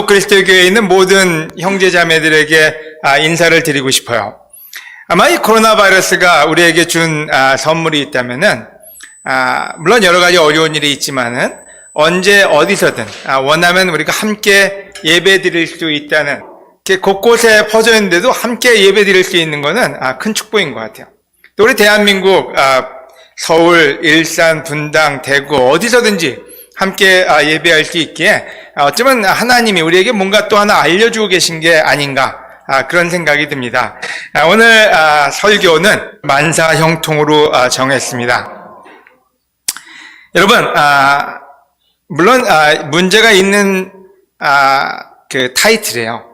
그리스도 교회에 있는 모든 형제자매들에게 인사를 드리고 싶어요. 아마 이 코로나 바이러스가 우리에게 준 선물이 있다면은 물론 여러 가지 어려운 일이 있지만은 언제 어디서든 원하면 우리가 함께 예배 드릴 수 있다는, 곳곳에 퍼져 있는데도 함께 예배 드릴 수 있는 것은 큰 축복인 것 같아요. 또 우리 대한민국 서울, 일산, 분당, 대구 어디서든지 함께 예배할 수 있기에 어쩌면 하나님이 우리에게 뭔가 또 하나 알려주고 계신 게 아닌가, 그런 생각이 듭니다. 오늘 설교는 만사 형통으로 정했습니다. 여러분, 물론 문제가 있는 그 타이틀이에요.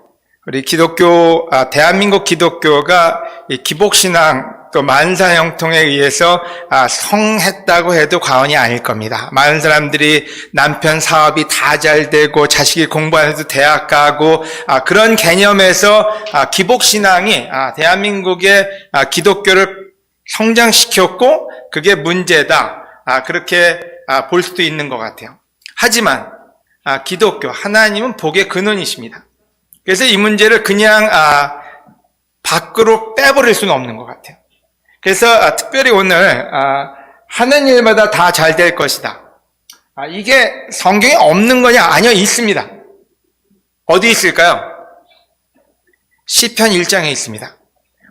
우리 기독교, 대한민국 기독교가 이 기복신앙 또 만사형통에 의해서 성했다고 해도 과언이 아닐 겁니다. 많은 사람들이 남편 사업이 다 잘 되고 자식이 공부 안 해도 대학 가고 그런 개념에서 기복신앙이 대한민국의 기독교를 성장시켰고 그게 문제다, 그렇게 볼 수도 있는 것 같아요. 하지만 기독교, 하나님은 복의 근원이십니다. 그래서 이 문제를 그냥 밖으로 빼버릴 수는 없는 것 같아요. 그래서 특별히 오늘 하는 일마다 다 잘 될 것이다, 이게 성경에 없는 거냐? 아니요, 있습니다. 어디 있을까요? 시편 1장에 있습니다.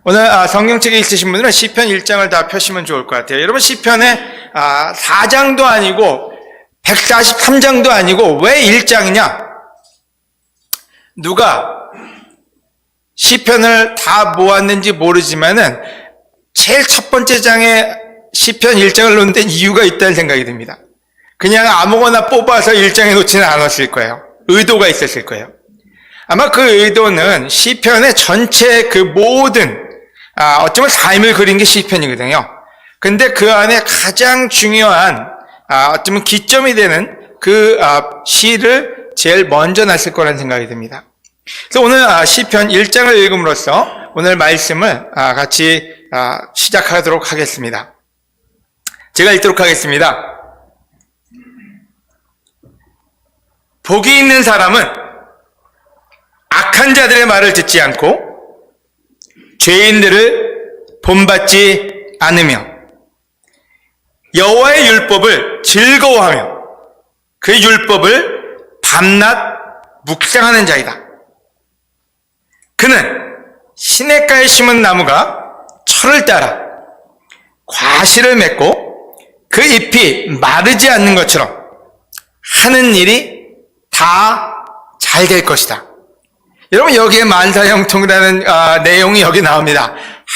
오늘 성경책에 있으신 분들은 시편 1장을 다 펴시면 좋을 것 같아요. 여러분, 시편에 4장도 아니고 143장도 아니고 왜 1장이냐? 누가 시편을 다 모았는지 모르지만은 제일 첫 번째 장에 시편 1장을 놓는 데는 이유가 있다는 생각이 듭니다. 그냥 아무거나 뽑아서 1장에 놓지는 않았을 거예요. 의도가 있었을 거예요. 아마 그 의도는 시편의 전체 그 모든 어쩌면 삶을 그린 게 시편이거든요. 근데 그 안에 가장 중요한 어쩌면 기점이 되는 그 시를 제일 먼저 놨을 거라는 생각이 듭니다. 그래서 오늘 시편 1장을 읽음으로써 오늘 말씀을 같이 시작하도록 하겠습니다. 제가 읽도록 하겠습니다. 복이 있는 사람은 악한 자들의 말을 듣지 않고 죄인들을 본받지 않으며 여호와의 율법을 즐거워하며 그 율법을 밤낮 묵상하는 자이다. 그는 시냇가에 심은 나무가 철을 따라 과실을 맺고 그 잎이 마르지 않는 것처럼 하는 일이 다 잘 될 것이다. 여러분, 여기에 만사형통이라는 내용이 여기 나옵니다.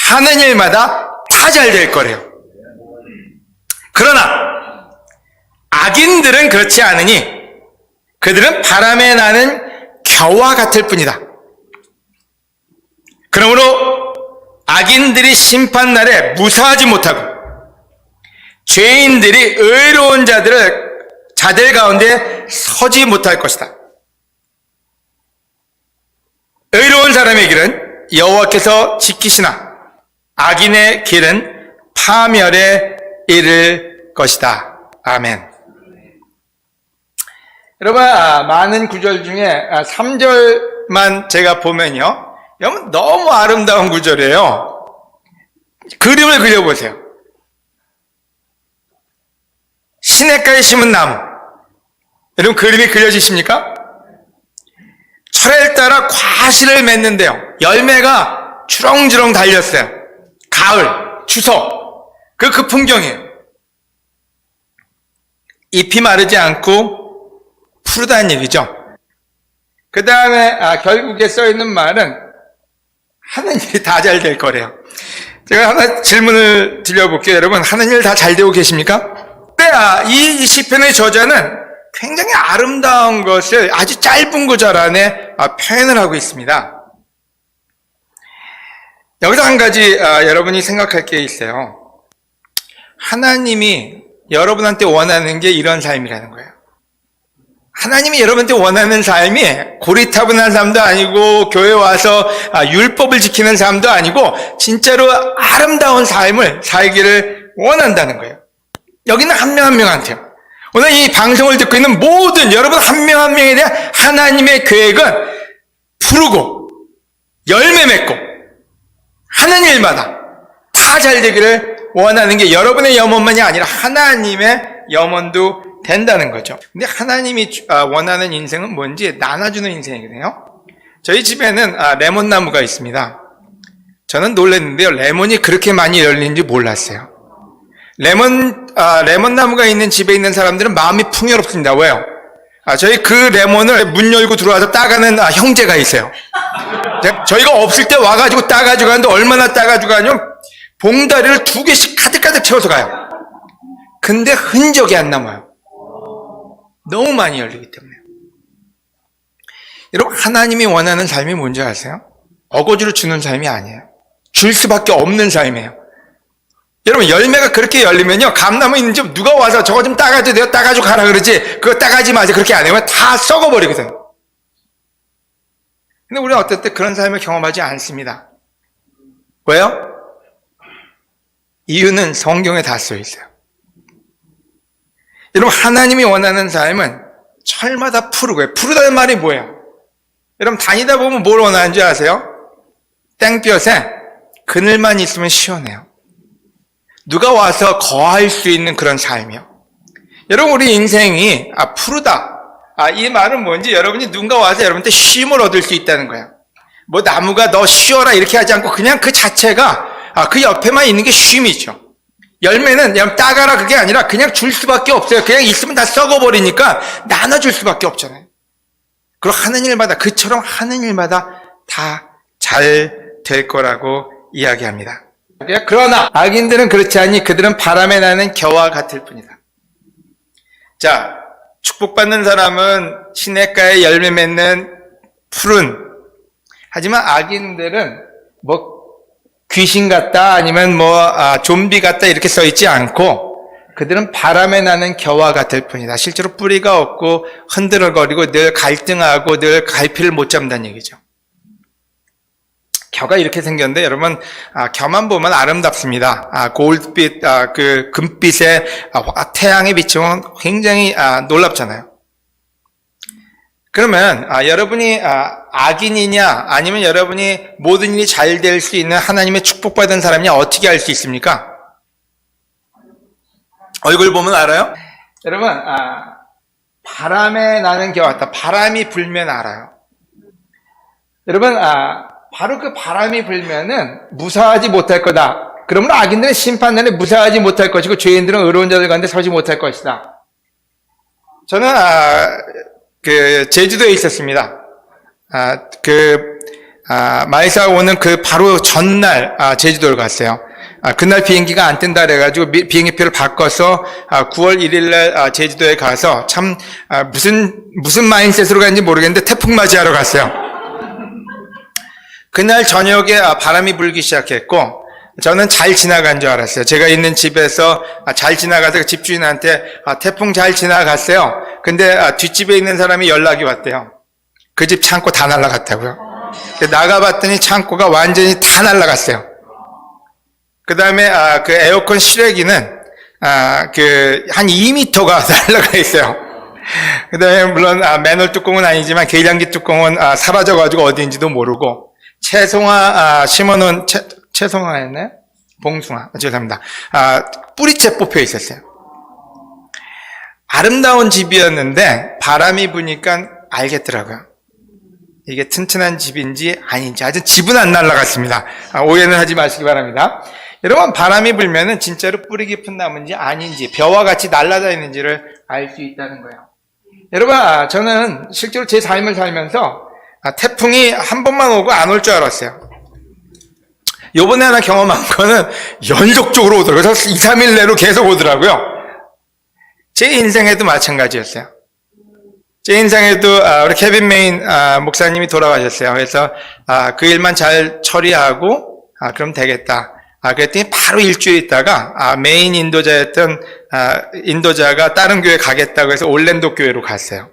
하는 일마다 다 잘 될 거래요. 그러나 악인들은 그렇지 않으니 그들은 바람에 나는 겨와 같을 뿐이다. 그러므로 악인들이 심판날에 무사하지 못하고 죄인들이 의로운 자들 가운데 서지 못할 것이다. 의로운 사람의 길은 여호와께서 지키시나 악인의 길은 파멸에 이를 것이다. 아멘. 여러분, 많은 구절 중에 3절만 제가 보면요, 여러분, 너무 아름다운 구절이에요. 그림을 그려보세요. 시냇가에 심은 나무. 여러분, 그림이 그려지십니까? 철을 따라 과실을 맺는데요, 열매가 주렁주렁 달렸어요. 가을, 추석, 그 풍경이에요. 잎이 마르지 않고 푸르다는 얘기죠. 그 다음에 결국에 써있는 말은 하는 일이 다 잘 될 거래요. 제가 하나 질문을 드려볼게요. 여러분, 하는 일 다 잘 되고 계십니까? 이 시편의 저자는 굉장히 아름다운 것을 아주 짧은 구절 안에 표현을 하고 있습니다. 여기서 한 가지 여러분이 생각할 게 있어요. 하나님이 여러분한테 원하는 게 이런 삶이라는 거예요. 하나님이 여러분한테 원하는 삶이 고리타분한 삶도 아니고 교회 와서 율법을 지키는 삶도 아니고 진짜로 아름다운 삶을 살기를 원한다는 거예요. 여기는 한 명 한 명한테요. 오늘 이 방송을 듣고 있는 모든 여러분 한 명 한 명에 대한 하나님의 계획은 푸르고 열매 맺고 하는 일마다 다 잘 되기를 원하는 게 여러분의 염원만이 아니라 하나님의 염원도 된다는 거죠. 근데 하나님이 원하는 인생은 뭔지 나눠주는 인생이거든요. 저희 집에는 레몬나무가 있습니다. 저는 놀랐는데요. 레몬이 그렇게 많이 열리는지 몰랐어요. 레몬나무가 있는 집에 있는 사람들은 마음이 풍요롭습니다. 왜요? 저희 그 레몬을 문 열고 들어와서 따가는 형제가 있어요. 저희가 없을 때 와가지고 따가지고 가는데 얼마나 따가지고 가냐면 봉다리를 2개씩 가득가득 채워서 가요. 근데 흔적이 안 남아요. 너무 많이 열리기 때문에. 여러분, 하나님이 원하는 삶이 뭔지 아세요? 어거지로 주는 삶이 아니에요. 줄 수밖에 없는 삶이에요. 여러분, 열매가 그렇게 열리면요, 감나무 있는 집 누가 와서 저거 좀 따가지고 내가 따가지고 가라 그러지, 그거 따가지 마세요. 그렇게 안 해요. 다 썩어버리거든. 근데 우리는 어떨 때 그런 삶을 경험하지 않습니다. 왜요? 이유는 성경에 다 써 있어요. 여러분, 하나님이 원하는 삶은 철마다 푸르고요. 푸르다는 말이 뭐예요? 여러분, 다니다 보면 뭘 원하는지 아세요? 땡볕에 그늘만 있으면 시원해요. 누가 와서 거할 수 있는 그런 삶이요. 여러분, 우리 인생이 푸르다. 이 말은 뭔지 여러분이 누군가 와서 여러분한테 쉼을 얻을 수 있다는 거예요. 뭐 나무가 너 쉬어라 이렇게 하지 않고 그냥 그 자체가 그 옆에만 있는 게 쉼이죠. 열매는 그냥 따가라 그게 아니라 그냥 줄 수밖에 없어요. 그냥 있으면 다 썩어버리니까 나눠줄 수밖에 없잖아요. 그리고 하는 일마다, 그처럼 하는 일마다 다 잘 될 거라고 이야기합니다. 그러나 악인들은 그렇지 않니 그들은 바람에 나는 겨와 같을 뿐이다. 자, 축복받는 사람은 시냇가에 열매 맺는 푸른, 하지만 악인들은 뭐 귀신 같다 아니면 좀비 같다 이렇게 써 있지 않고 그들은 바람에 나는 겨와 같을 뿐이다. 실제로 뿌리가 없고 흔들거리고 늘 갈등하고 늘 갈피를 못 잡는다는 얘기죠. 겨가 이렇게 생겼는데 여러분, 겨만 보면 아름답습니다. 골드빛, 그 금빛에 태양이 비치면 굉장히 놀랍잖아요. 그러면 여러분이 악인이냐 아니면 여러분이 모든 일이 잘 될 수 있는 하나님의 축복받은 사람이냐 어떻게 알 수 있습니까? 얼굴 보면 알아요? 여러분, 바람에 나는 겨 같다. 바람이 불면 알아요. 여러분, 바로 그 바람이 불면은 무사하지 못할 거다. 그러면 악인들은 심판날에 무사하지 못할 것이고 죄인들은 의로운 자들 가운데 서지 못할 것이다. 저는 제주도에 있었습니다. 마이사 오는 그 바로 전날 제주도를 갔어요. 그날 비행기가 안 뜬다 그래가지고 비행기표를 바꿔서 9월 1일 날 제주도에 가서 참 무슨 마인셋으로 갔는지 모르겠는데 태풍 맞이하러 갔어요. 그날 저녁에 바람이 불기 시작했고 저는 잘 지나간 줄 알았어요. 제가 있는 집에서 잘 지나가서 집주인한테 태풍 잘 지나갔어요. 근데 뒷집에 있는 사람이 연락이 왔대요. 그 집 창고 다 날아갔다고요. 나가봤더니 창고가 완전히 다 날아갔어요. 그 다음에 그 에어컨 실외기는 한 2m가 날아가 있어요. 그 다음에 물론 맨홀 뚜껑은 아니지만 계량기 뚜껑은 사라져가지고 어디인지도 모르고 채송화 심어놓은 채송화였나요? 봉숭아, 죄송합니다. 뿌리채 뽑혀 있었어요. 아름다운 집이었는데 바람이 부니까 알겠더라고요. 이게 튼튼한 집인지 아닌지. 아직 집은 안 날아갔습니다. 오해는 하지 마시기 바랍니다. 여러분, 바람이 불면은 진짜로 뿌리 깊은 나무인지 아닌지, 벼와 같이 날아다니는지를 알 수 있다는 거예요. 여러분, 저는 실제로 제 삶을 살면서 태풍이 한 번만 오고 안 올 줄 알았어요. 요번에 하나 경험한 거는 연속적으로 오더라고요. 그래서 2, 3일 내로 계속 오더라고요. 제 인생에도 마찬가지였어요. 제 인생에도 우리 케빈 메인 목사님이 돌아가셨어요. 그래서 그 일만 잘 처리하고 그럼 되겠다. 그랬더니 바로 일주일 있다가 메인 인도자였던 인도자가 다른 교회 가겠다고 해서 올랜도 교회로 갔어요.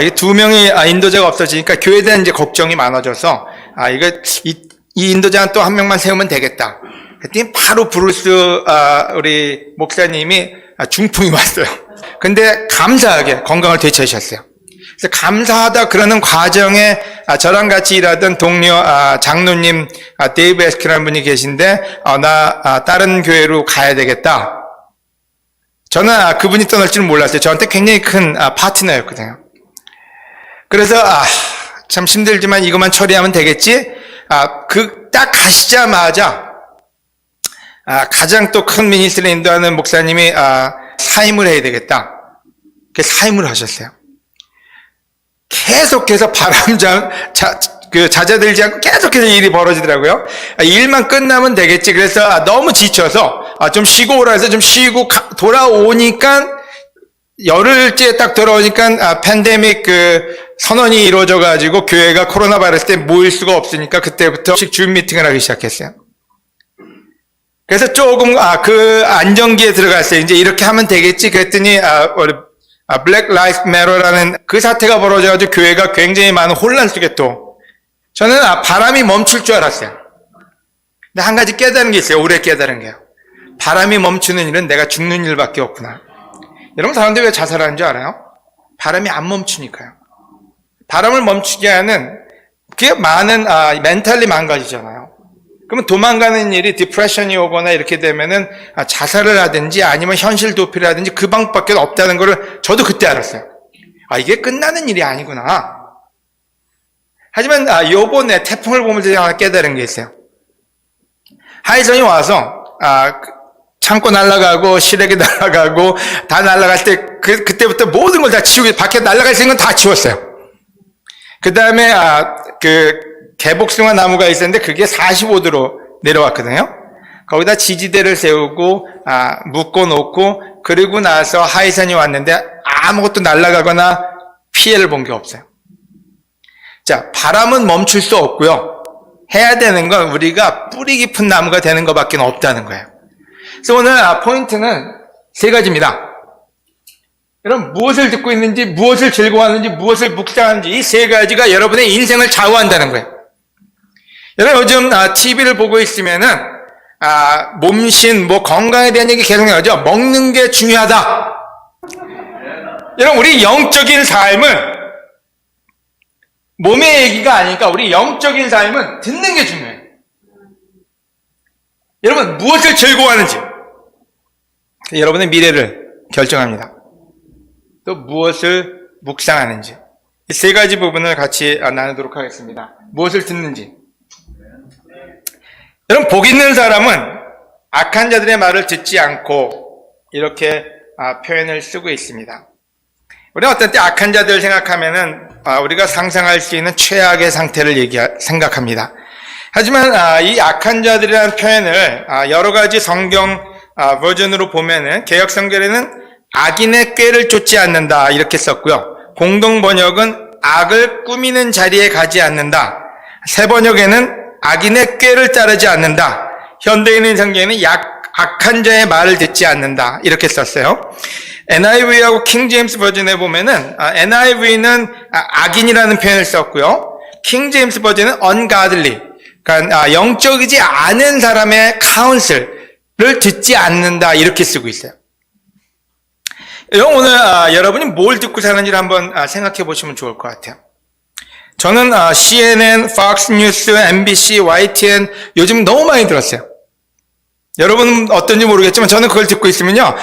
이 두 명이 인도자가 없어지니까 교회에 대한 이제 걱정이 많아져서 이 인도자는 또 한 명만 세우면 되겠다. 그랬더니 바로 브루스 우리 목사님이 중풍이 왔어요. 근데 감사하게 건강을 되찾으셨어요. 그래서 감사하다 그러는 과정에 저랑 같이 일하던 동료 장로님 데이브 에스키라는 분이 계신데 나 다른 교회로 가야 되겠다. 저는 그분이 떠날 줄 몰랐어요. 저한테 굉장히 큰 파트너였거든요. 그래서 참 힘들지만 이것만 처리하면 되겠지. 딱 가시자마자 가장 또 큰 미니스트를 인도하는 목사님이 사임을 해야 되겠다. 그래서 사임을 하셨어요. 계속해서 잦아들지 않고 계속해서 일이 벌어지더라고요. 일만 끝나면 되겠지. 그래서 너무 지쳐서 좀 쉬고 오라 해서 좀 쉬고 돌아오니까 열흘째 딱 돌아오니까 팬데믹 선언이 이루어져 가지고 교회가 코로나 바이러스 때문에 모일 수가 없으니까 그때부터 줌 미팅을 하기 시작했어요. 그래서 조금 안정기에 들어갔어요. 이제 이렇게 하면 되겠지. 그랬더니 블랙 라이프 매터라는 그 사태가 벌어져가지고 교회가 굉장히 많은 혼란 속에 또 저는 바람이 멈출 줄 알았어요. 근데 한 가지 깨달은 게 있어요. 오래 깨달은 게요. 바람이 멈추는 일은 내가 죽는 일밖에 없구나. 여러분 사람들이 왜 자살하는 줄 알아요? 바람이 안 멈추니까요. 바람을 멈추게 하는 그게 많은 멘탈리 망가지잖아요. 그러면 도망가는 일이 디프레션이 오거나 이렇게 되면은 자살을 하든지 아니면 현실 도피를 하든지 그 방법밖에 없다는 거를 저도 그때 알았어요. 이게 끝나는 일이 아니구나. 하지만 요번에 태풍을 보면서 하나 깨달은 게 있어요. 하이선이 와서 창고 날아가고 시래기 날아가고 다 날아갈 때 그때부터 모든 걸 다 치우고 밖에 날아갈 수 있는 건 다 치웠어요. 그 다음에 개복숭아 나무가 있었는데 그게 45도로 내려왔거든요. 거기다 지지대를 세우고 묶어 놓고 그리고 나서 하이선이 왔는데 아무것도 날아가거나 피해를 본 게 없어요. 자, 바람은 멈출 수 없고요. 해야 되는 건 우리가 뿌리 깊은 나무가 되는 것밖에 없다는 거예요. 그래서 오늘 포인트는 세 가지입니다. 여러분 무엇을 듣고 있는지, 무엇을 즐거워하는지, 무엇을 묵상하는지 이 세 가지가 여러분의 인생을 좌우한다는 거예요. 여러분 요즘 TV를 보고 있으면은 몸신, 건강에 대한 얘기 계속 나오죠. 먹는 게 중요하다. 여러분 우리 영적인 삶은 몸의 얘기가 아니니까 우리 영적인 삶은 듣는 게 중요해요. 여러분 무엇을 즐거워하는지 여러분의 미래를 결정합니다. 또 무엇을 묵상하는지 이 세 가지 부분을 같이 나누도록 하겠습니다. 무엇을 듣는지. 여러분 복 있는 사람은 악한 자들의 말을 듣지 않고 이렇게 표현을 쓰고 있습니다. 우리가 어떤 때 악한 자들 생각하면은 우리가 상상할 수 있는 최악의 상태를 생각합니다. 하지만 이 악한 자들이라는 표현을 여러 가지 성경 버전으로 보면은 개역 성경에는 악인의 꾀를 쫓지 않는다 이렇게 썼고요. 공동 번역은 악을 꾸미는 자리에 가지 않는다. 새 번역에는 악인의 꾀를 따르지 않는다. 현대인의 성경에는 악한 자의 말을 듣지 않는다 이렇게 썼어요. NIV하고 킹 제임스 버전에 보면은 NIV는 악인이라는 표현을 썼고요. 킹 제임스 버전은 ungodly, 그러니까 영적이지 않은 사람의 카운슬을 듣지 않는다 이렇게 쓰고 있어요. 오늘 여러분이 뭘 듣고 사는지를 한번 생각해 보시면 좋을 것 같아요. 저는 CNN, Fox News, MBC, YTN 요즘 너무 많이 들었어요. 여러분은 어떤지 모르겠지만 저는 그걸 듣고 있으면요,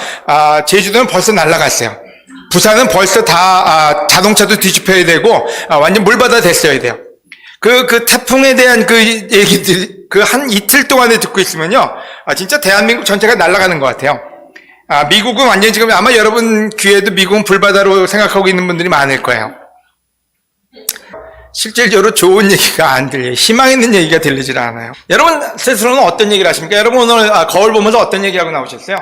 제주도는 벌써 날아갔어요. 부산은 벌써 다 자동차도 뒤집혀야 되고 완전 물바다 됐어야 돼요. 그 태풍에 대한 그 얘기들 한 이틀 동안에 듣고 있으면요, 진짜 대한민국 전체가 날아가는 것 같아요. 미국은 완전히 지금 아마 여러분 귀에도 미국은 불바다로 생각하고 있는 분들이 많을 거예요. 실질적으로 좋은 얘기가 안 들려요. 희망 있는 얘기가 들리질 않아요. 여러분 스스로는 어떤 얘기를 하십니까? 여러분 오늘 거울 보면서 어떤 얘기하고 나오셨어요?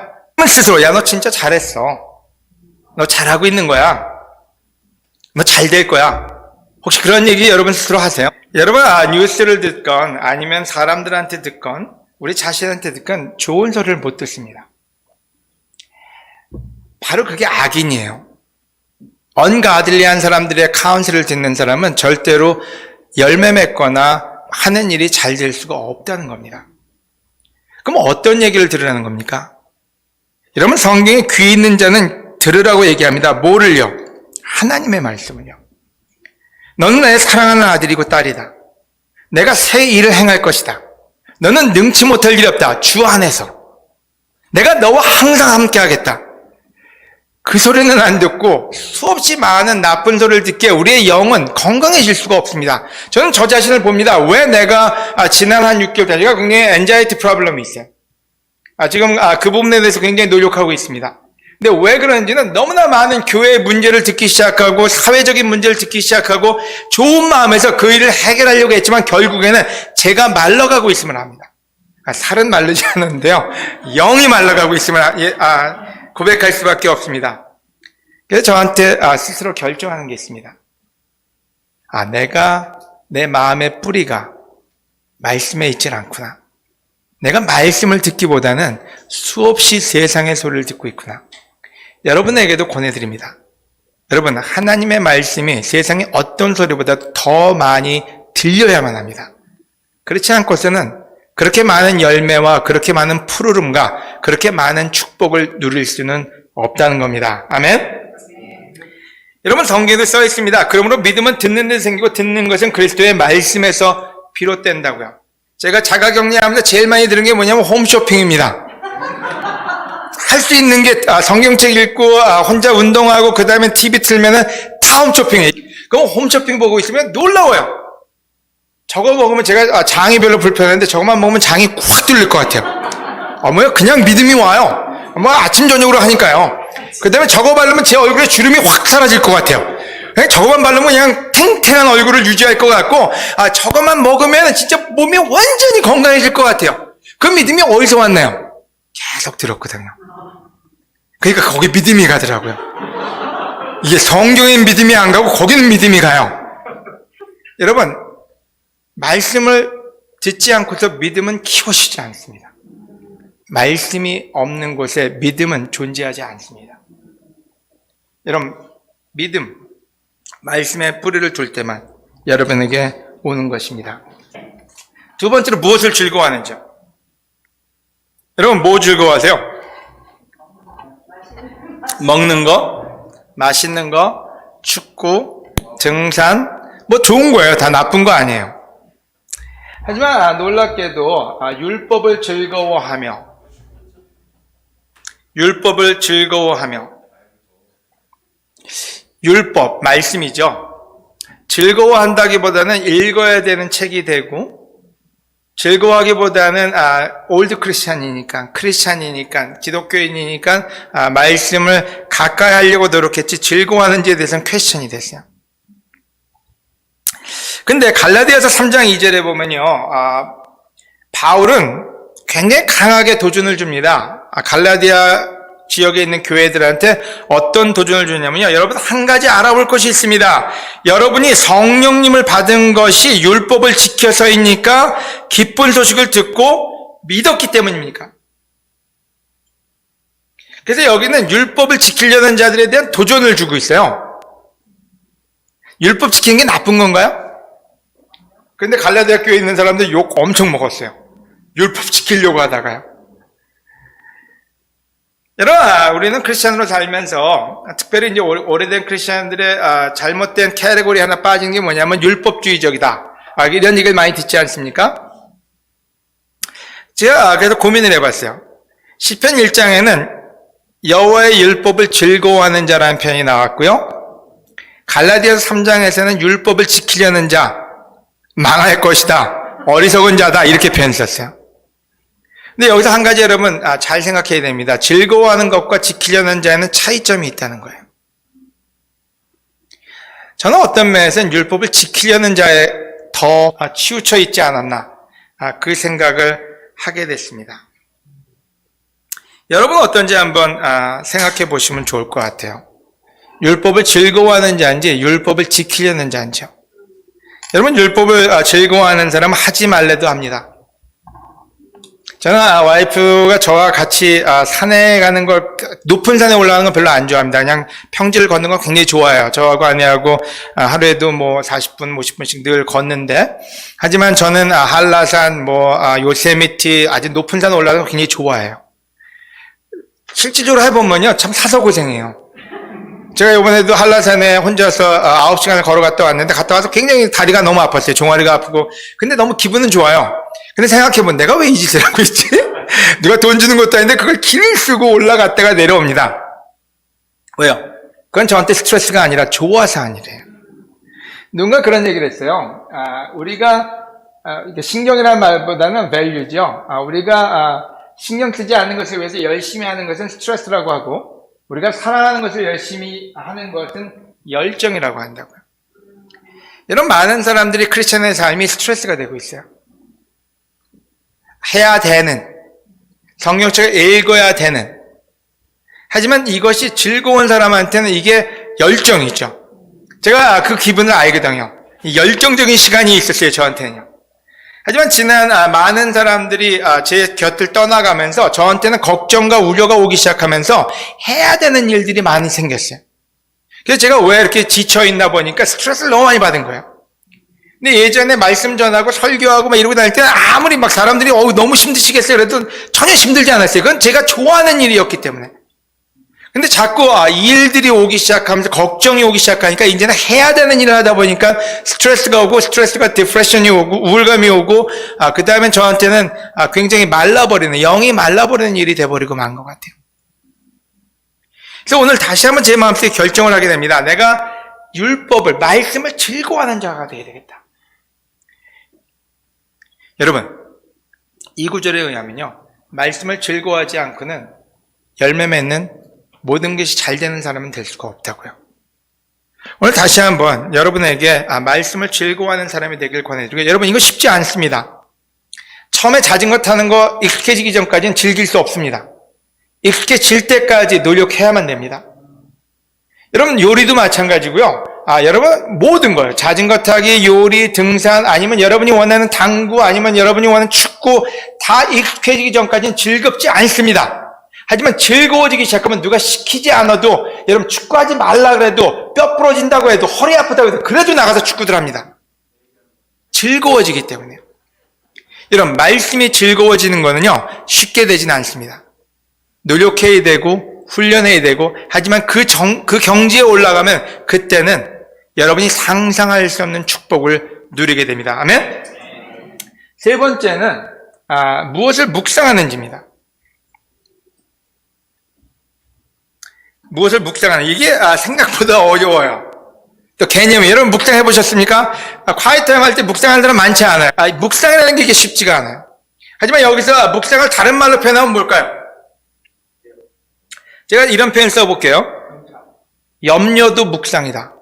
스스로, 야, 너 진짜 잘했어. 너 잘하고 있는 거야. 너 잘 될 거야. 혹시 그런 얘기 여러분 스스로 하세요? 여러분 뉴스를 듣건 아니면 사람들한테 듣건 우리 자신한테 듣건 좋은 소리를 못 듣습니다. 바로 그게 악인이에요. 언가들리한 사람들의 카운슬을 듣는 사람은 절대로 열매 맺거나 하는 일이 잘 될 수가 없다는 겁니다. 그럼 어떤 얘기를 들으라는 겁니까? 여러분 성경에 귀 있는 자는 들으라고 얘기합니다. 뭐를요? 하나님의 말씀을요. 너는 내 사랑하는 아들이고 딸이다. 내가 새 일을 행할 것이다. 너는 능치 못할 일이 없다. 주 안에서. 내가 너와 항상 함께 하겠다. 그 소리는 안 듣고 수없이 많은 나쁜 소리를 듣기에 우리의 영은 건강해질 수가 없습니다. 저는 저 자신을 봅니다. 왜 내가 지난 한 6개월 동안 제가 굉장히 엔자이티 프로블럼이 있어요. 지금 그 부분에 대해서 굉장히 노력하고 있습니다. 근데 왜 그런지는 너무나 많은 교회의 문제를 듣기 시작하고 사회적인 문제를 듣기 시작하고 좋은 마음에서 그 일을 해결하려고 했지만 결국에는 제가 말라가고 있음을 합니다. 살은 마르지 않는데요. 영이 말라가고 있음을 고백할 수밖에 없습니다. 그래서 저한테 스스로 결정하는 게 있습니다. 내가 내 마음의 뿌리가 말씀에 있질 않구나. 내가 말씀을 듣기보다는 수없이 세상의 소리를 듣고 있구나. 여러분에게도 권해드립니다. 여러분, 하나님의 말씀이 세상의 어떤 소리보다 더 많이 들려야만 합니다. 그렇지 않고서는 그렇게 많은 열매와 그렇게 많은 푸르름과 그렇게 많은 축복을 누릴 수는 없다는 겁니다. 아멘? 여러분, 성경에도 써 있습니다. 그러므로 믿음은 듣는 데 생기고 듣는 것은 그리스도의 말씀에서 비롯된다고요. 제가 자가격리하면서 제일 많이 들은 게 뭐냐면 홈쇼핑입니다. 할 수 있는 게 성경책 읽고 혼자 운동하고 그 다음에 TV 틀면은 다 홈쇼핑이에요. 그럼 홈쇼핑 보고 있으면 놀라워요. 저거 먹으면 제가 장이 별로 불편한데 저것만 먹으면 장이 확 뚫릴 것 같아요. 뭐야 그냥 믿음이 와요. 아침 저녁으로 하니까요. 그 다음에 저거 바르면 제 얼굴에 주름이 확 사라질 것 같아요. 저거만 바르면 그냥 탱탱한 얼굴을 유지할 것 같고 저것만 먹으면 진짜 몸이 완전히 건강해질 것 같아요. 그 믿음이 어디서 왔나요? 계속 들었거든요. 그러니까 거기 믿음이 가더라고요. 이게 성경엔 믿음이 안 가고 거기는 믿음이 가요. 여러분, 말씀을 듣지 않고서 믿음은 키워지지 않습니다. 말씀이 없는 곳에 믿음은 존재하지 않습니다. 여러분, 믿음, 말씀에 뿌리를 둘 때만 여러분에게 오는 것입니다. 두 번째로 무엇을 즐거워하는지요? 여러분, 뭐 즐거워하세요? 먹는 거, 맛있는 거, 축구, 등산, 뭐 좋은 거예요. 다 나쁜 거 아니에요. 하지만 놀랍게도 율법을 즐거워하며 율법, 말씀이죠. 즐거워한다기보다는 읽어야 되는 책이 되고 즐거워하기보다는 올드 크리스찬이니까 기독교인이니까 말씀을 가까이 하려고 노력했지 즐거워하는지에 대해서는 퀘스천이 됐어요. 근데 갈라디아서 3장 2절에 보면요, 바울은 굉장히 강하게 도전을 줍니다. 갈라디아 지역에 있는 교회들한테 어떤 도전을 주냐면요, 여러분 한 가지 알아볼 것이 있습니다. 여러분이 성령님을 받은 것이 율법을 지켜서입니까? 기쁜 소식을 듣고 믿었기 때문입니까? 그래서 여기는 율법을 지키려는 자들에 대한 도전을 주고 있어요. 율법 지키는 게 나쁜 건가요? 그런데 갈라디아 교회에 있는 사람들 욕 엄청 먹었어요. 율법 지키려고 하다가요. 여러분, 우리는 크리스찬으로 살면서 특별히 이제 오래된 크리스찬들의 잘못된 캐테고리 하나 빠진 게 뭐냐면 율법주의적이다. 이런 얘기를 많이 듣지 않습니까? 제가 그래서 고민을 해봤어요. 시편 1장에는 여호와의 율법을 즐거워하는 자라는 표현이 나왔고요. 갈라디아서 3장에서는 율법을 지키려는 자, 망할 것이다, 어리석은 자다 이렇게 표현했었어요. 근데 여기서 한 가지 여러분 잘 생각해야 됩니다. 즐거워하는 것과 지키려는 자에는 차이점이 있다는 거예요. 저는 어떤 면에서는 율법을 지키려는 자에 더 치우쳐 있지 않았나 그 생각을 하게 됐습니다. 여러분은 어떤지 한번 생각해 보시면 좋을 것 같아요. 율법을 즐거워하는 자인지 율법을 지키려는 자인지요. 여러분, 율법을 즐거워하는 사람은 하지 말래도 합니다. 저는 와이프가 저와 같이 산에 가는 걸, 높은 산에 올라가는 건 별로 안 좋아합니다. 그냥 평지를 걷는 건 굉장히 좋아해요. 저하고 아내하고 하루에도 뭐 40분, 50분씩 늘 걷는데, 하지만 저는 한라산, 요세미티, 아주 높은 산 올라가는 걸 굉장히 좋아해요. 실질적으로 해보면요, 참 사서 고생해요. 제가 이번에도 한라산에 혼자서 9시간을 걸어갔다 왔는데 갔다 와서 굉장히 다리가 너무 아팠어요. 종아리가 아프고. 근데 너무 기분은 좋아요. 근데 생각해보면 내가 왜 이 짓을 하고 있지? 누가 돈 주는 것도 아닌데 그걸 길을 쓰고 올라갔다가 내려옵니다. 왜요? 그건 저한테 스트레스가 아니라 좋아서 아니래요. 누군가 그런 얘기를 했어요. 우리가 신경이라는 말보다는 value죠. 우리가 신경 쓰지 않는 것을 위해서 열심히 하는 것은 스트레스라고 하고 우리가 사랑하는 것을 열심히 하는 것은 열정이라고 한다고요. 이런 많은 사람들이 크리스천의 삶이 스트레스가 되고 있어요. 해야 되는, 성경책을 읽어야 되는. 하지만 이것이 즐거운 사람한테는 이게 열정이죠. 제가 그 기분을 알거든요. 열정적인 시간이 있었어요, 저한테는요. 하지만 지난 많은 사람들이 제 곁을 떠나가면서 저한테는 걱정과 우려가 오기 시작하면서 해야 되는 일들이 많이 생겼어요. 그래서 제가 왜 이렇게 지쳐있나 보니까 스트레스를 너무 많이 받은 거예요. 근데 예전에 말씀 전하고 설교하고 막 이러고 다닐 때는 아무리 막 사람들이 너무 힘드시겠어요 그래도 전혀 힘들지 않았어요. 그건 제가 좋아하는 일이었기 때문에. 근데 자꾸 이 일들이 오기 시작하면서 걱정이 오기 시작하니까 이제는 해야 되는 일을 하다 보니까 스트레스가 오고 스트레스가 디프레션이 오고 우울감이 오고 그 다음엔 저한테는 굉장히 말라버리는 영이 말라버리는 일이 돼버리고 만 것 같아요. 그래서 오늘 다시 한번 제 마음속에 결정을 하게 됩니다. 내가 율법을 말씀을 즐거워하는 자가 되어야 되겠다. 여러분 이 구절에 의하면요 말씀을 즐거워하지 않고는 열매 맺는 모든 것이 잘 되는 사람은 될 수가 없다고요. 오늘 다시 한번 여러분에게 말씀을 즐거워하는 사람이 되길 권해드리고 여러분 이거 쉽지 않습니다. 처음에 자전거 타는 거 익숙해지기 전까지는 즐길 수 없습니다. 익숙해질 때까지 노력해야만 됩니다. 여러분 요리도 마찬가지고요. 여러분 모든 걸 자전거 타기, 요리, 등산 아니면 여러분이 원하는 당구 아니면 여러분이 원하는 축구 다 익숙해지기 전까지는 즐겁지 않습니다. 하지만 즐거워지기 시작하면 누가 시키지 않아도 여러분 축구하지 말라 그래도 뼈 부러진다고 해도 허리 아프다고 해도 그래도 나가서 축구들 합니다. 즐거워지기 때문에요. 여러분 말씀이 즐거워지는 거는요 쉽게 되지는 않습니다. 노력해야 되고 훈련해야 되고 하지만 그 경지에 올라가면 그때는 여러분이 상상할 수 없는 축복을 누리게 됩니다. 아멘? 세 번째는 무엇을 묵상하는지입니다. 무엇을 묵상하는 이게 생각보다 어려워요. 또 개념이 여러분 묵상해 보셨습니까? 콰이트타임 할 때 묵상하는 사람 많지 않아요. 묵상이라는 게 이게 쉽지가 않아요. 하지만 여기서 묵상을 다른 말로 표현하면 뭘까요? 제가 이런 표현 써볼게요. 염려도 묵상이다.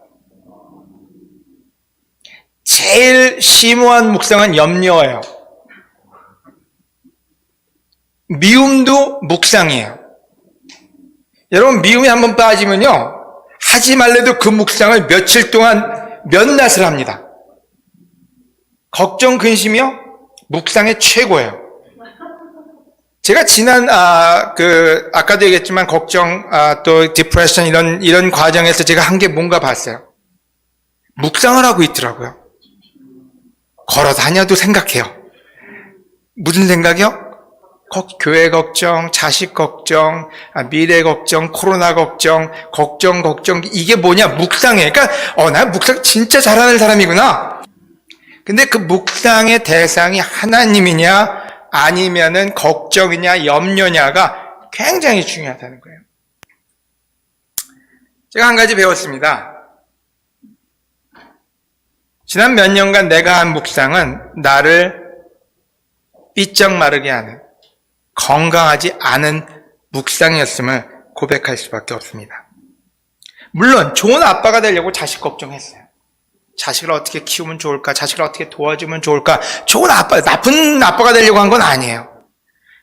제일 심오한 묵상은 염려예요. 미움도 묵상이에요. 여러분 미움이 한번 빠지면요 하지 말래도 그 묵상을 며칠 동안 몇 낫을 합니다. 걱정 근심이요 묵상의 최고예요. 제가 지난 아까도 얘기했지만 걱정 또 디프레션 이런 과정에서 제가 한 게 뭔가 봤어요. 묵상을 하고 있더라고요. 걸어 다녀도 생각해요. 무슨 생각이요? 교회 걱정, 자식 걱정, 미래 걱정, 코로나 걱정, 걱정 이게 뭐냐? 묵상해. 그러니까 나 묵상 진짜 잘하는 사람이구나. 근데 그 묵상의 대상이 하나님이냐 아니면은 걱정이냐 염려냐가 굉장히 중요하다는 거예요. 제가 한 가지 배웠습니다. 지난 몇 년간 내가 한 묵상은 나를 삐쩍 마르게 하는 건강하지 않은 묵상이었음을 고백할 수밖에 없습니다. 물론 좋은 아빠가 되려고 자식 걱정했어요. 자식을 어떻게 키우면 좋을까? 자식을 어떻게 도와주면 좋을까? 좋은 아빠, 나쁜 아빠가 되려고 한 건 아니에요.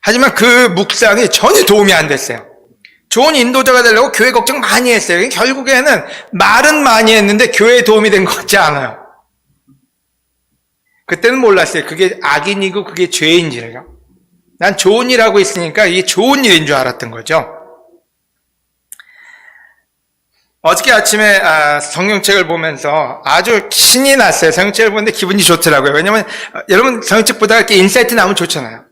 하지만 그 묵상이 전혀 도움이 안 됐어요. 좋은 인도자가 되려고 교회 걱정 많이 했어요. 결국에는 말은 많이 했는데 교회에 도움이 된 것 같지 않아요. 그때는 몰랐어요. 그게 악인이고 그게 죄인지를요. 난 좋은 일 하고 있으니까 이게 좋은 일인 줄 알았던 거죠. 어저께 아침에 성경책을 보면서 아주 신이 났어요. 성경책을 보는데 기분이 좋더라고요. 왜냐면 여러분 성경책 보다가 이렇게 인사이트 나오면 좋잖아요.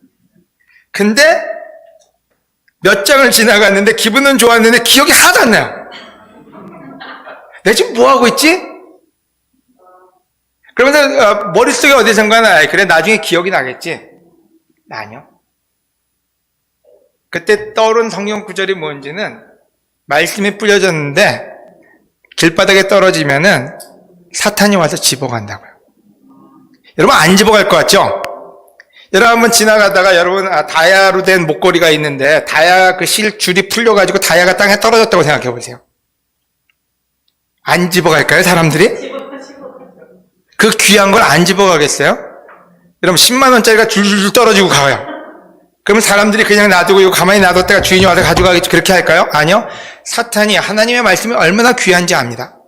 근데 몇 장을 지나갔는데 기분은 좋았는데 기억이 하나도 안 나요. 내가 지금 뭐 하고 있지? 그러면서 머릿속에 어디선가는 그래 나중에 기억이 나겠지. 아니요. 그때 떠오른 성경 구절이 뭔지는 말씀이 뿌려졌는데 길바닥에 떨어지면은 사탄이 와서 집어간다고요. 여러분 안 집어갈 것 같죠? 여러분 한번 지나가다가 여러분 다이아로 된 목걸이가 있는데 다이아 그 실 줄이 풀려가지고 다이아가 땅에 떨어졌다고 생각해 보세요. 안 집어갈까요, 사람들이? 그 귀한 걸 안 집어가겠어요? 여러분 10만 원짜리가 줄줄 떨어지고 가요. 그러면 사람들이 그냥 놔두고 이거 가만히 놔뒀다가 주인이 와서 가져가겠지 그렇게 할까요? 아니요. 사탄이 하나님의 말씀이 얼마나 귀한지 압니다.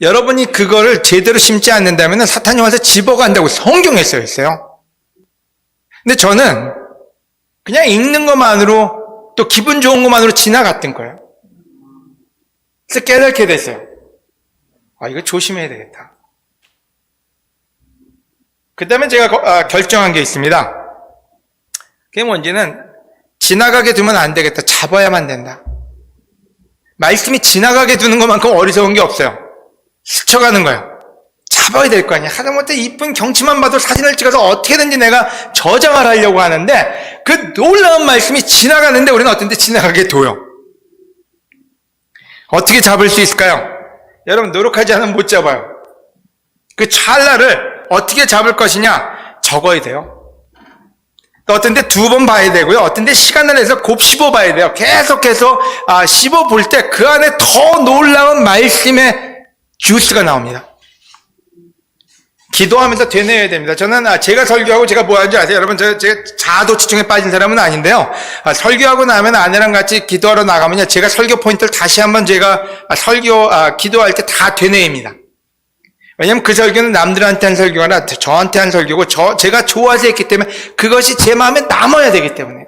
여러분이 그거를 제대로 심지 않는다면 사탄이 와서 집어간다고 성경에 써 있어요. 근데 저는 그냥 읽는 것만으로 또 기분 좋은 것만으로 지나갔던 거예요. 그래서 깨닫게 됐어요. 이거 조심해야 되겠다. 그 다음에 제가 결정한 게 있습니다. 그게 뭔지는 지나가게 두면 안 되겠다. 잡아야만 된다. 말씀이 지나가게 두는 것만큼 어리석은 게 없어요. 스쳐가는 거예요. 잡아야 될 거 아니야. 하다못해 이쁜 경치만 봐도 사진을 찍어서 어떻게든지 내가 저장을 하려고 하는데 그 놀라운 말씀이 지나가는데 우리는 어떤데 지나가게 둬요. 어떻게 잡을 수 있을까요? 여러분 노력하지 않으면 못 잡아요. 그 찰나를 어떻게 잡을 것이냐 적어야 돼요. 어떤 데 2번 봐야 되고요. 어떤 데 시간을 내서 곱 씹어 봐야 돼요. 계속해서 씹어 볼 때 그 안에 더 놀라운 말씀의 주스가 나옵니다. 기도하면서 되뇌어야 됩니다. 저는 제가 설교하고 제가 뭐 하는지 아세요? 여러분 제가 자아도취증에 빠진 사람은 아닌데요. 설교하고 나면 아내랑 같이 기도하러 나가면요. 제가 설교 포인트를 다시 한번 제가 기도할 때 다 되뇌입니다. 왜냐면 그 설교는 남들한테 한 설교가 아니라 저한테 한 설교고 제가 좋아서 했기 때문에 그것이 제 마음에 남아야 되기 때문에.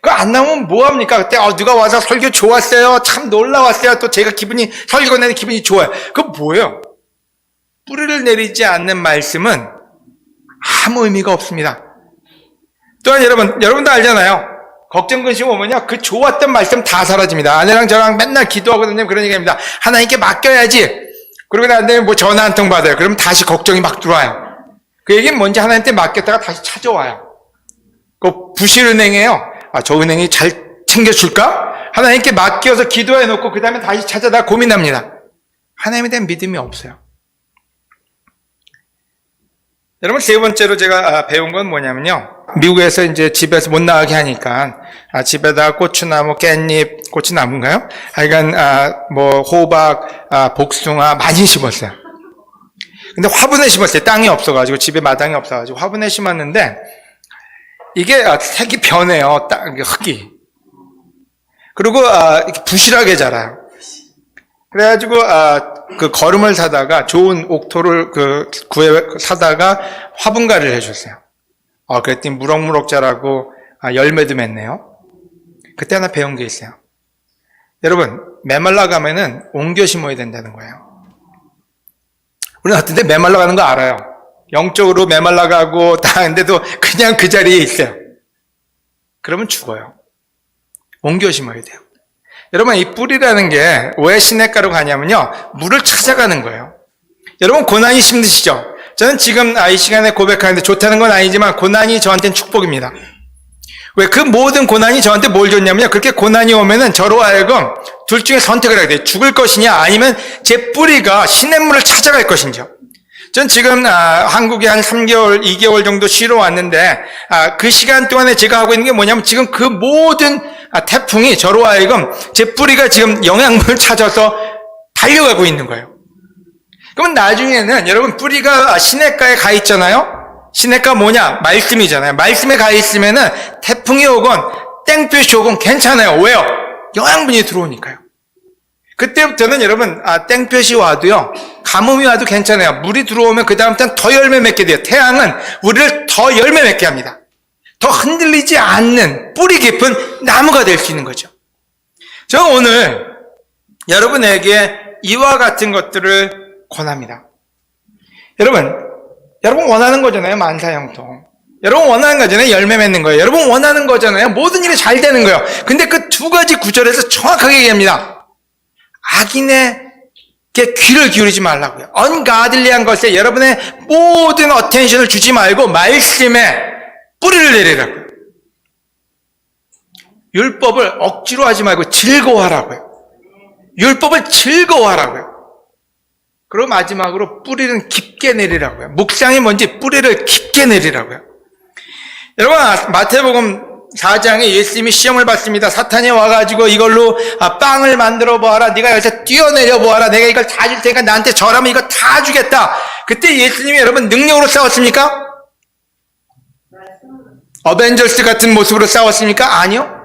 그거 안 나오면 뭐합니까? 그때 누가 와서 설교 좋았어요. 참 놀라웠어요. 또 제가 설교 내는 기분이 좋아요. 그거 뭐예요? 뿌리를 내리지 않는 말씀은 아무 의미가 없습니다. 또한 여러분도 알잖아요. 걱정 근심 오면요. 그 좋았던 말씀 다 사라집니다. 아내랑 저랑 맨날 기도하거든요. 그런 얘기합니다. 하나님께 맡겨야지. 그러고 난 다음에 뭐 전화 한 통 받아요. 그러면 다시 걱정이 막 들어와요. 그 얘기는 뭔지 하나님께 맡겼다가 다시 찾아와요. 그 부실은행이에요. 저 은행이 잘 챙겨줄까? 하나님께 맡겨서 기도해 놓고 그 다음에 다시 찾아다 고민합니다. 하나님에 대한 믿음이 없어요. 여러분, 세 번째로 제가 배운 건 뭐냐면요. 미국에서 이제 집에서 못 나가게 하니까, 집에다 고추나무, 깻잎, 고추나무인가요? 하여간, 호박, 복숭아 많이 심었어요. 근데 화분에 심었어요. 땅이 없어가지고, 집에 마당이 없어가지고, 화분에 심었는데, 이게 색이 변해요. 흙이. 그리고, 이렇게 부실하게 자라요. 그래가지고, 그 거름을 사다가 좋은 옥토를 사다가 화분갈이를 해줬어요. 그랬더니 무럭무럭 자라고 열매도 맺네요. 그때 하나 배운 게 있어요. 여러분, 메말라 가면은 옮겨 심어야 된다는 거예요. 우리는 어떤데 메말라 가는 거 알아요. 영적으로 메말라 가고 다 했는데도 그냥 그 자리에 있어요. 그러면 죽어요. 옮겨 심어야 돼요. 여러분, 이 뿌리라는 게 왜 시냇가로 가냐면요. 물을 찾아가는 거예요. 여러분, 고난이 힘드시죠? 저는 지금 이 시간에 고백하는데 좋다는 건 아니지만 고난이 저한테는 축복입니다. 왜? 그 모든 고난이 저한테 뭘 줬냐면요. 그렇게 고난이 오면은 저로 하여금 둘 중에 선택을 하게 돼요. 죽을 것이냐 아니면 제 뿌리가 시냇물을 찾아갈 것인지. 전 지금 한국에 한 3개월, 2개월 정도 쉬러 왔는데 그 시간 동안에 제가 하고 있는 게 뭐냐면 지금 그 모든 태풍이 저로 하여금 제 뿌리가 지금 영양분을 찾아서 달려가고 있는 거예요. 그러면 나중에는 여러분 뿌리가 시냇가에 가 있잖아요. 시냇가 뭐냐? 말씀이잖아요. 말씀에 가 있으면은 태풍이 오건 땡볕이 오건 괜찮아요. 왜요? 영양분이 들어오니까요. 그때부터는 여러분 땡볕이 와도요. 가뭄이 와도 괜찮아요. 물이 들어오면 그 다음부터는 더 열매 맺게 돼요. 태양은 우리를 더 열매 맺게 합니다. 더 흔들리지 않는 뿌리 깊은 나무가 될 수 있는 거죠. 저 오늘 여러분에게 이와 같은 것들을 권합니다. 여러분 원하는 거잖아요. 만사형통. 여러분 원하는 거잖아요. 열매 맺는 거예요. 여러분 원하는 거잖아요. 모든 일이 잘 되는 거예요. 근데 그 두 가지 구절에서 정확하게 얘기합니다. 악인의 귀를 기울이지 말라고요. 언가들리한 것에 여러분의 모든 어텐션을 주지 말고 말씀에 뿌리를 내리라고요. 율법을 억지로 하지 말고 즐거워하라고요. 율법을 즐거워하라고요. 그리고 마지막으로 뿌리는 깊게 내리라고요. 묵상이 뭔지 뿌리를 깊게 내리라고요. 여러분, 마태복음 4장에 예수님이 시험을 받습니다. 사탄이 와가지고 이걸로 빵을 만들어 보아라. 네가 여기서 뛰어내려 보아라. 내가 이걸 다 줄 테니까 나한테 절하면 이거 다 주겠다. 그때 예수님이 여러분 능력으로 싸웠습니까? 어벤져스 같은 모습으로 싸웠습니까? 아니요.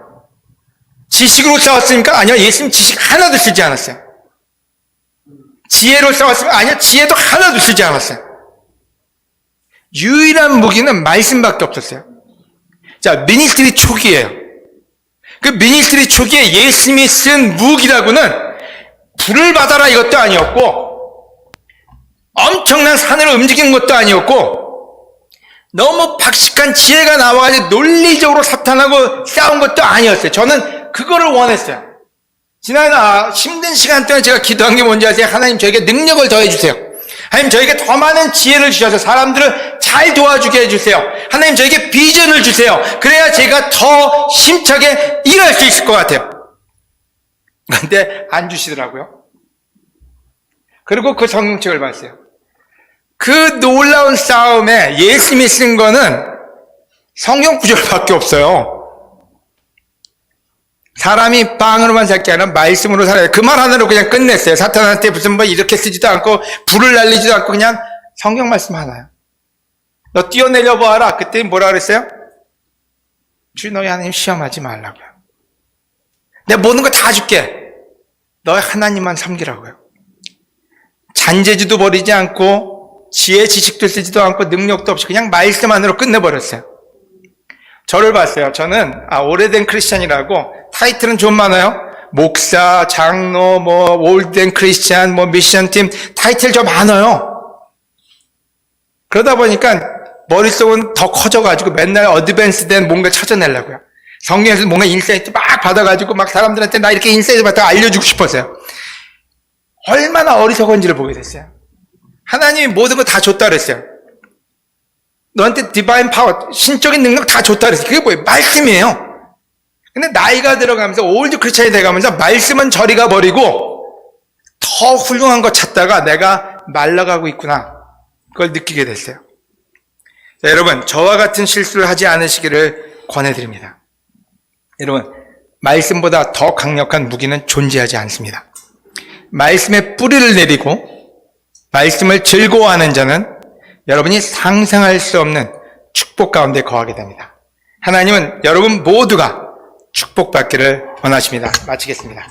지식으로 싸웠습니까? 아니요. 예수님 지식 하나도 쓰지 않았어요. 지혜로 싸웠습니까? 아니요. 지혜도 하나도 쓰지 않았어요. 유일한 무기는 말씀밖에 없었어요. 자, 미니스트리 초기예요. 그 미니스트리 초기에 예수님이 쓴 무기라고는 불을 받아라 이것도 아니었고, 엄청난 산을 움직이는 것도 아니었고, 너무 박식한 지혜가 나와가지고 논리적으로 사탄하고 싸운 것도 아니었어요. 저는 그거를 원했어요. 지난 힘든 시간 동안 제가 기도한 게 뭔지 아세요? 하나님 저에게 능력을 더해주세요. 하나님 저에게 더 많은 지혜를 주셔서 사람들을 잘 도와주게 해주세요. 하나님 저에게 비전을 주세요. 그래야 제가 더 힘차게 일할 수 있을 것 같아요. 그런데 안 주시더라고요. 그리고 그 성경책을 봤어요. 그 놀라운 싸움에 예수님이 쓴 거는 성경 구절밖에 없어요. 사람이 빵으로만 살 게 아니라 말씀으로 살아야 그 말 하나로 그냥 끝냈어요. 사탄한테 무슨 뭐 이렇게 쓰지도 않고 불을 날리지도 않고 그냥 성경 말씀 하나요. 너 뛰어내려 보아라. 그때 뭐라 그랬어요? 주 너희 하나님 시험하지 말라고요. 내가 모든 거 다 줄게. 너희 하나님만 섬기라고요. 잔재주도 버리지 않고 지혜 지식도 쓰지도 않고 능력도 없이 그냥 말씀 안으로 끝내버렸어요. 저를 봤어요. 저는 오래된 크리스찬이라고 타이틀은 좀 많아요. 목사, 장로, 올드된 크리스찬, 미션팀 타이틀 좀 많아요. 그러다 보니까 머릿속은 더 커져가지고 맨날 어드밴스된 뭔가 찾아내려고요. 성경에서 뭔가 인사이트 막 받아가지고 막 사람들한테 나 이렇게 인사이트 받아 알려주고 싶었어요. 얼마나 어리석은지를 보게 됐어요. 하나님이 모든 거 다 줬다 그랬어요. 너한테 디바인 파워, 신적인 능력 다 줬다 그랬어요. 그게 뭐예요? 말씀이에요. 근데 나이가 들어가면서 올드 크리스찬이 돼가면서 말씀은 저리 가버리고 더 훌륭한 거 찾다가 내가 말라가고 있구나. 그걸 느끼게 됐어요. 자, 여러분, 저와 같은 실수를 하지 않으시기를 권해드립니다. 여러분, 말씀보다 더 강력한 무기는 존재하지 않습니다. 말씀에 뿌리를 내리고 말씀을 즐거워하는 자는 여러분이 상상할 수 없는 축복 가운데 거하게 됩니다. 하나님은 여러분 모두가 축복받기를 원하십니다. 마치겠습니다.